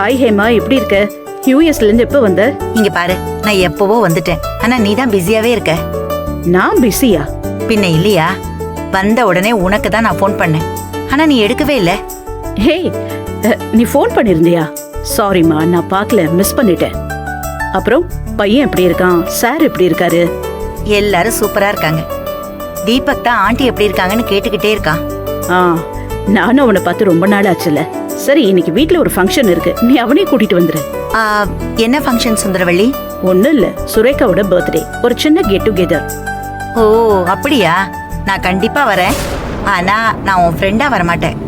Hi Hema, எப்படி இருக்க? யூஎஸ்ல இருந்து எப்ப வந்த? இங்க பாரு, நான் எப்பவோ வந்துட்டேன். ஆனா நீ தான் பிஸியாவே இருக்க. நான் பிஸியா? பின்ன இல்லையா? வந்த உடனே உனக்கு தான் நான் ஃபோன் பண்ணேன். ஆனா நீ எடுக்கவே இல்ல. ஹே, நீ ஃபோன் பண்ணிருந்தியா? சாரிமா, நான் பார்க்கல, மிஸ் பண்ணிட்டேன். அப்புறம் பையன் எப்படி இருக்கான்? சார் எப்படி இருக்காரு? எல்லாரும் சூப்பரா இருக்காங்க. தீபக் தான் ஆண்டி எப்படி இருக்காங்கன்னு கேட்டுக்கிட்டே இருக்கான். நானும் அவனை பார்த்து ரொம்ப நாள் ஆச்சுல. சரி, இன்னைக்கு வீட்ல ஒரு ஃபங்க்ஷன் இருக்கு, நீ அவனையும் கூட்டிட்டு வந்துரு. என்ன ஃபங்க்ஷன் சுந்தரவள்ளி? ஒண்ணும் இல்ல, சுரேகாவோட பர்த்டே, ஒரு சின்ன கெட் டுகெதர். ஓ அப்படியா? நான் கண்டிப்பா வரேன். ஆனா நான் உன் ஃப்ரெண்டா வரமாட்டேன்.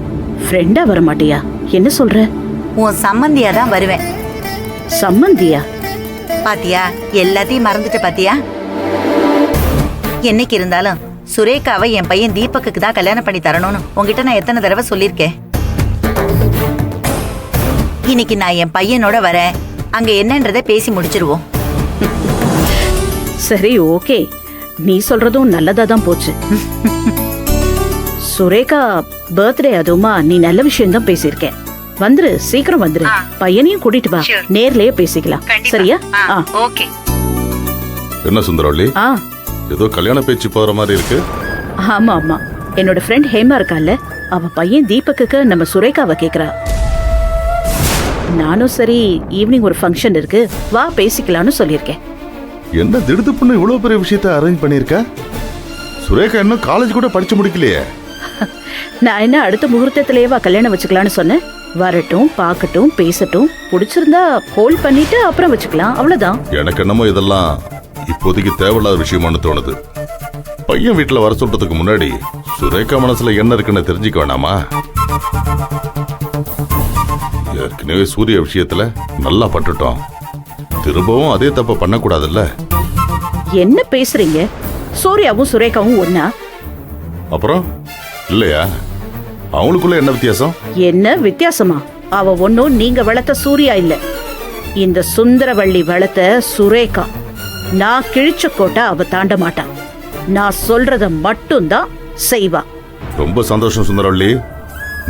ஃப்ரெண்டா வர மாட்டியா? என்ன சொல்ற? உன் சம்மந்தியா தான் வருவேன். சம்மந்தியா? பாத்தியா, எல்லாத்தையும் மறந்துட்ட பாத்தியா? என்னைக்கு இருந்தாலும் சுரேகாவை என் பையன் தீபக்குக்கு தான் கல்யாணம் பண்ணி தரணும்னு உங்ககிட்ட நான் எத்தனை தடவை சொல்லியிருக்கேன். இன்னைக்கு நான் என் பையனோட வரேன். அங்க என்னன்றதை பேசி முடிச்சிருவோம். சரி, ஓகே, நீ சொல்றதும் நல்லதா தான் போச்சு. சுரேகா பர்த்டே, அதுவுமா நீ நல்ல விஷயம் தான் பேசியிருக்க. வந்துரு, சீக்கிரம் வந்துரு. பையனையும் கூட்டிட்டு வா, நேர்லயே பேசிக்கலாம். சரியா? ஓகே. என்ன சுந்தரவள்ளி, ஏதோ கல்யாண பேச்சு போற மாதிரி இருக்கு? ஆமா ஆமா, என்னோட ஃப்ரெண்ட் ஹேமா இருக்கால, அவ பையன் தீபக்குக்கு நம்ம சுரேகாவை கேக்குறா. நானும் சரி, ஈவினிங் ஒரு ஃபங்க்ஷன் இருக்கு, வா பேசிக்கலாம்னு சொல்லியிருக்கேன். என்ன திடுதுப்புன்னு இவ்வளவு பெரிய விஷயத்த அரேஞ்ச் பண்ணிருக்க? சுரேகா இன்னும் காலேஜ் கூட படிச்சு முடிக்கலையே. நான் என்ன அடுத்த முகூர்த்தத்திலேயே வா கல்யாணம் வச்சுக்கலாம்னு சொன்னேன். வரட்டும், பார்க்கட்டும், பேசட்டும், பிடிச்சிருந்தா ஹோல்ட் பண்ணிட்டு அப்புறம் வச்சுக்கலாம், அவ்வளவுதான். எனக்கு என்னமோ இதெல்லாம் இப்போதைக்கு தேவையில்லாத விஷயமானு தோணுது. பையன் வீட்டுல வர சொல்றதுக்கு முன்னாடி சுரேகா மனசுல என்ன இருக்குன்னு தெரிஞ்சுக்க வேணாமா? ஏற்கனவே சூரிய விஷயத்துல நல்லா பட்டுட்டோம், திரும்பவும் அதே தப்ப பண்ணக்கூடாதுல்ல. என்ன பேசுறீங்க? சூர்யாவும் சுரேகாவும் ஒன்னா? அப்புறம் இல்லையா? அவங்களுக்குள்ள என்ன வித்தியாசம்? என்ன வித்தியாசமா? அவ ஒன்னும் நீங்க வளர்த்த சூர்யா இல்ல, இந்த சுந்தரவள்ளி வளர்த்த சுரேகா. நான் கிழிச்ச கோட்டை அவ தாண்ட மாட்டான். நான் சொல்றத மட்டும்தான் செய்வா. ரொம்ப சந்தோஷம் சுந்தரவள்ளி,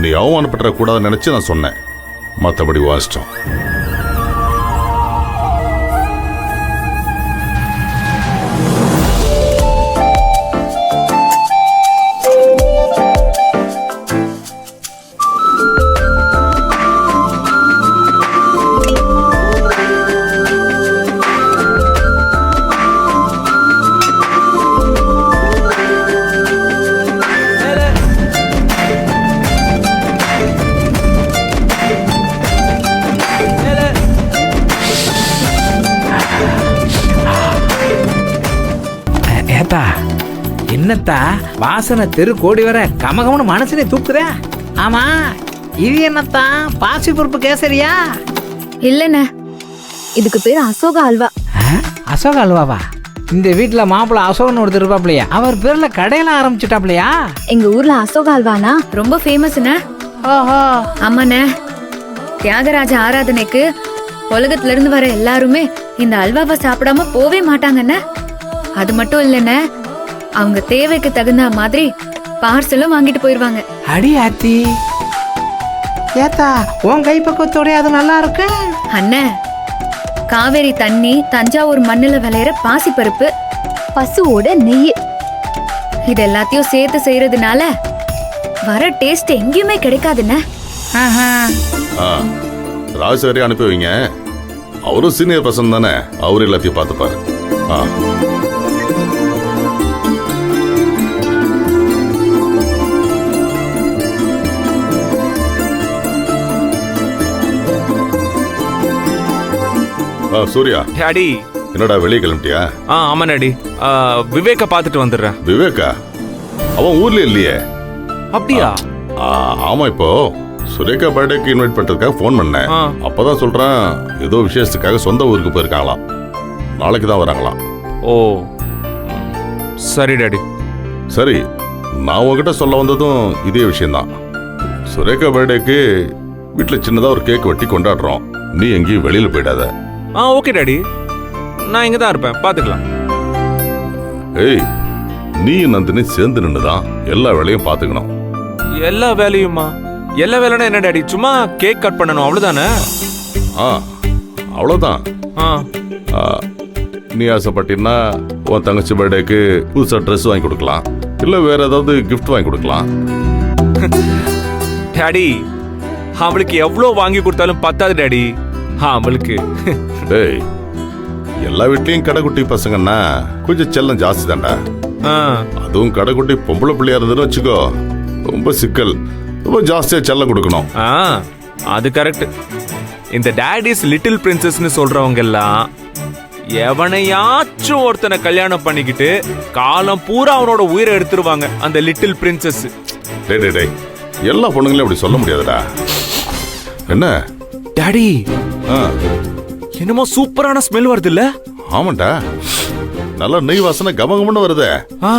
நீ அவமானப்பட்ட கூடாதுன்னு நினைச்சு நான் சொன்னேன். மற்றபடி வாசிட்டோம். என்னத்தா வாசனை தெரு கோடி வர கமகமனு மனசுனே தூக்குதே. ஆமா, இது என்னத்தா பாசி பருப்பு கேசரியா? இல்லண்ணே, இதுக்கு பேர் அசோக அல்வா. அசோக அல்வாவா? இந்த வீட்டுல மாப்பிள்ள அசோகன் ஒருத்தர் இருப்பாப்லையா, அவர் பேர்ல கடையில ஆரம்பிச்சுட்டாப்லையா? எங்க ஊர்ல அசோக அல்வானா ரொம்ப ஃபேமஸ்ண்ணே. ஓஹோ. ஆமாண்ணே, தியாகராஜ ஆராதனைக்கு உலகத்துல இருந்து வர எல்லாருமே இந்த அல்வாவை சாப்பிடாம போவே மாட்டாங்கண்ணே. அது மட்டும் இல்லண்ணே, அவங்க தேவைக்கு தகுந்த மாதிரி பார்சலும் வாங்கிட்டு போயிருவாங்க. அடி ஆத்தி, ஏத்தா உன் கை பக்கத்தோட அது நல்லா இருக்கு. அண்ணே, காவேரி தண்ணி, தஞ்சாவூர் மண்ணுல விளையிற பாசி பருப்பு, பசுவோட நெய், இது எல்லாத்தையும் சேர்த்து செய்யறதுனால வர டேஸ்ட் எங்கேயுமே கிடைக்காதுண்ணே. ராஜசேகரி அனுப்பி வைங்க, அவரும் சீனியர் பர்சன் தானே, அவரு எல்லாத்தையும் பார்த்துப்பாரு. சூர்யா, டாடி என்னடா வெளியே கிளம்பிட்டியா? ஆமா டாடி, விவேக்க பாத்துட்டு வந்துடுறேன். விவேக்கா? அவன் ஊர்ல இல்லையே. அப்படியா? ஆமா, இப்போ சுரேகா பர்த்டேக்கு இன்வைட் பண்றதுக்காக ஃபோன் பண்ணேன். அப்பதான் சொல்றேன், ஏதோ விசேஷத்துக்காக சொந்த ஊருக்கு போயிருக்காங்களாம், நாளைக்கு தான் வராங்களாம். ஓ சரி டாடி. சரி, நான் உங்ககிட்ட சொல்ல வந்ததும் இதே விஷயம்தான். சுரேகா பர்த்டேக்கு வீட்டுல சின்னதா ஒரு கேக் வெட்டி கொண்டாடுறோம், நீ எங்கேயும் வெளியில போயிடாத. ஓகே டாடி, நான் இங்க தான் இருப்பேன், பாத்துக்கலாம். ஏய், நீ நந்தினி சேர்ந்து நின்னுதான் எல்லா வேலையும் பாத்துக்கணும். எல்லா வேலையுமா? எல்லா வேலைன்னா என்ன டாடி? சும்மா கேக் கட் பண்ணணும், அவ்வளவுதானே? ஆ அவ்வளோதான். ஆ நீ ஆசைப்பட்டீன்னா உன் தங்கச்சி பர்த்டேக்கு புதுசாக ட்ரெஸ் வாங்கி கொடுக்கலாம், இல்லை வேற ஏதாவது கிஃப்ட் வாங்கி கொடுக்கலாம். டாடி, அவளுக்கு எவ்வளோ வாங்கி கொடுத்தாலும் பத்தாது டாடி. அவளுக்கு டேய், எல்லா வீட்லயும் கடைக்குட்டி பசங்கன்னா கொஞ்சம் செல்லம் ஜாஸ்தி தான்டா. ஆ, அதுவும் கடைக்குட்டி பொம்பளை பிள்ளையா இருந்ததுன்னு வச்சுக்கோ, ரொம்ப சிக்கல், ரொம்ப ஜாஸ்தியா செல்லம் கொடுக்கணும். ஆ, அது கரெக்ட். இந்த டாடிஸ் லிட்டில் பிரின்சஸ்னு சொல்றவங்க எல்லாம் எவனையாச்சும் ஒருத்தனை கல்யாணம் பண்ணிக்கிட்டு காலம் பூரா அவனோட உயிரை எடுத்துருவாங்க, அந்த லிட்டில் பிரின்சஸ். டேய் டேய் டேய், எல்லா பொண்ணுங்களையும் அப்படி சொல்ல முடியாதுடா. என்ன? டாடி, ஆ, என்னமோ சூப்பரான ஸ்மெல் வருது இல்ல? ஆமாண்டா, நல்லா நெய் வாசனை கமகமன்னு வருதே. ஆ